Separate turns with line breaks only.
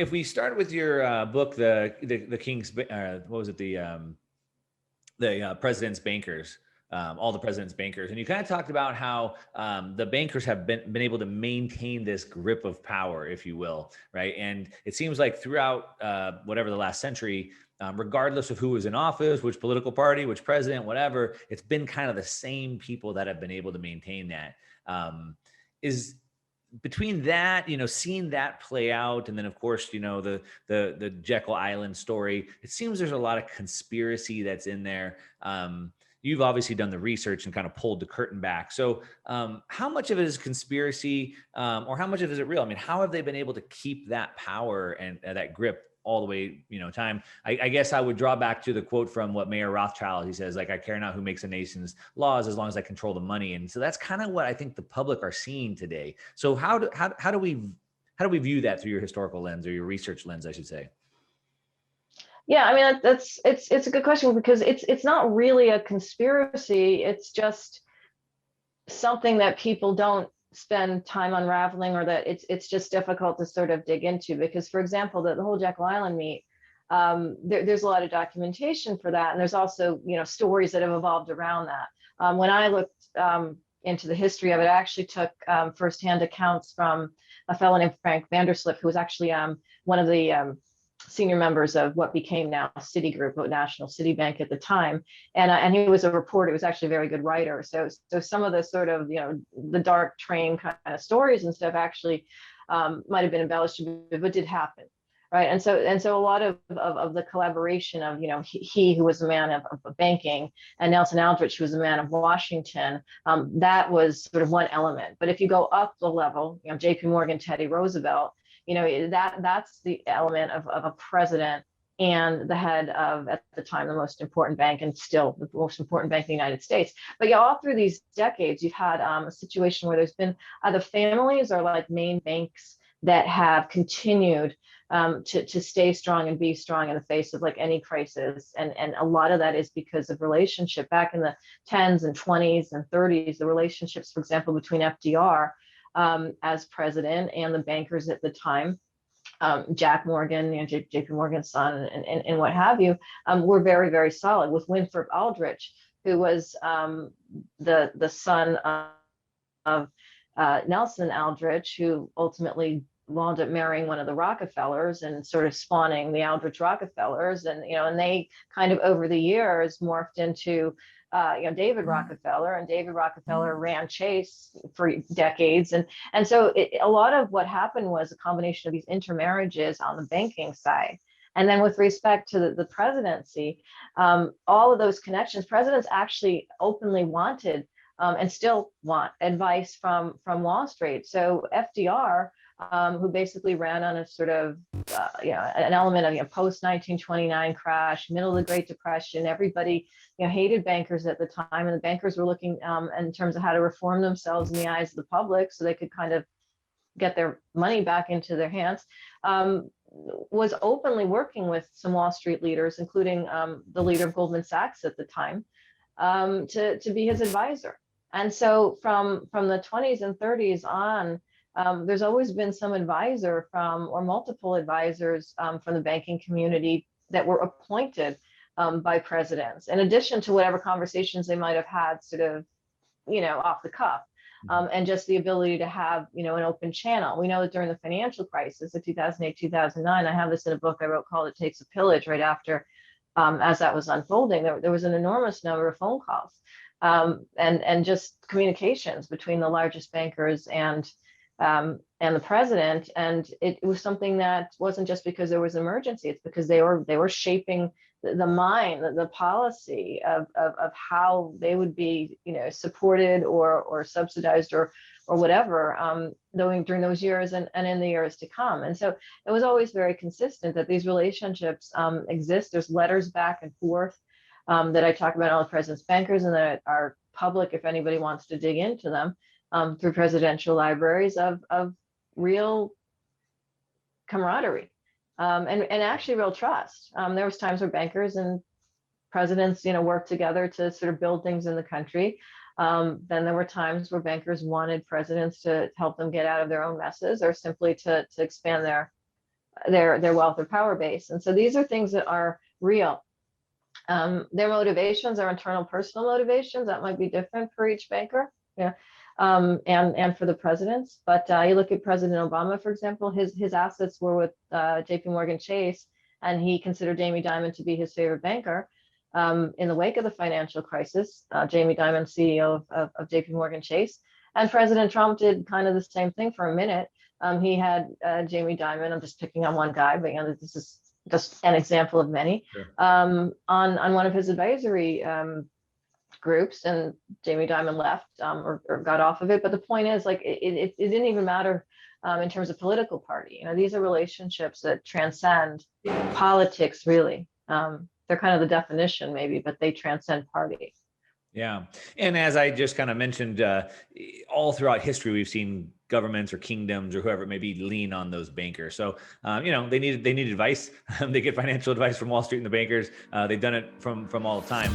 if we start with your book, the King's, what was it, the President's Bankers, all the President's Bankers, and you kind of talked about how the bankers have been able to maintain this grip of power, if you will, right? And it seems like throughout whatever the last century, regardless of who was in office, which political party, which president, whatever, it's been kind of the same people that have been able to maintain that. Is between that, seeing that play out, and then of course, the Jekyll Island story, it seems there's a lot of conspiracy that's in there. You've obviously done the research and kind of pulled the curtain back. So how much of it is conspiracy, or how much of it is it real? I mean, how have they been able to keep that power and that grip all the way, time? I guess I would draw back to the quote from what Mayor Rothschild, he says, like, I care not who makes a nation's laws as long as I control the money. And so that's kind of what I think the public are seeing today. So how do we view that through your historical lens, or your research lens, I should say?
Yeah, I mean, it's a good question, because it's not really a conspiracy. It's just something that people don't spend time unraveling, or that it's just difficult to sort of dig into. Because, for example, the whole Jekyll Island meet, there's a lot of documentation for that, and there's also stories that have evolved around that. When I looked into the history of it, I actually took firsthand accounts from a fellow named Frank Vandersliff, who was actually one of the senior members of what became now Citigroup, National City Bank at the time, and he was a reporter. He was actually a very good writer. So some of the sort of the dark train kind of stories and stuff actually might have been embellished, but did happen, right? And so a lot of the collaboration of he who was a man of banking, and Nelson Aldrich, who was a man of Washington, that was sort of one element. But if you go up the level, J.P. Morgan, Teddy Roosevelt, that's the element of a president and the head of, at the time, the most important bank, and still the most important bank in the United States. But yeah, all through these decades, you've had a situation where there's been either families or like main banks that have continued to stay strong and be strong in the face of like any crisis. And a lot of that is because of relationship. Back in the 10s and 20s and 30s, the relationships, for example, between FDR as president and the bankers at the time, Jack Morgan, JP Morgan's son, and what have you, were very, very solid. With Winthrop Aldrich, who was the son of Nelson Aldrich, who ultimately wound up marrying one of the Rockefellers and sort of spawning the Aldrich Rockefellers, and they kind of over the years morphed into David Rockefeller, and David Rockefeller ran Chase for decades. And so a lot of what happened was a combination of these intermarriages on the banking side. And then with respect to the presidency, all of those connections, presidents actually openly wanted and still want advice from Wall Street. So FDR, who basically ran on a sort of, an element of post 1929 crash, middle of the Great Depression. Everybody, hated bankers at the time, and the bankers were looking in terms of how to reform themselves in the eyes of the public, so they could kind of get their money back into their hands. Was openly working with some Wall Street leaders, including the leader of Goldman Sachs at the time, to be his advisor. And so from the 20s and 30s on, there's always been some advisor or multiple advisors from the banking community that were appointed by presidents, in addition to whatever conversations they might have had sort of, off the cuff, and just the ability to have, an open channel. We know that during the financial crisis of 2008, 2009, I have this in a book I wrote called It Takes a Pillage, right after, as that was unfolding, there was an enormous number of phone calls and just communications between the largest bankers and the president. And it was something that wasn't just because there was an emergency, it's because they were shaping the mind, the policy of how they would be, supported or subsidized or whatever, during those years and in the years to come. And so it was always very consistent that these relationships exist. There's letters back and forth that I talk about all the president's bankers, and that are public if anybody wants to dig into them, through presidential libraries of real camaraderie. And actually real trust. There was times where bankers and presidents, worked together to sort of build things in the country. Then there were times where bankers wanted presidents to help them get out of their own messes, or simply to expand their their wealth or power base. And so these are things that are real. Their motivations are internal personal motivations that might be different for each banker. Yeah. And for the presidents. But you look at President Obama, for example, his assets were with JP Morgan Chase, and he considered Jamie Dimon to be his favorite banker. In the wake of the financial crisis, Jamie Dimon, CEO of JP Morgan Chase, and President Trump did kind of the same thing for a minute. He had Jamie Dimon, I'm just picking on one guy, but this is just an example of many,
Sure.
on one of his advisory groups, and Jamie Dimon left or got off of it. But the point is, like, it didn't even matter in terms of political party. These are relationships that transcend politics, really. They're kind of the definition, maybe, but they transcend party.
Yeah. And as I just kind of mentioned, all throughout history, we've seen governments or kingdoms or whoever it may be lean on those bankers. So, they need advice. They get financial advice from Wall Street and the bankers. They've done it from all the time.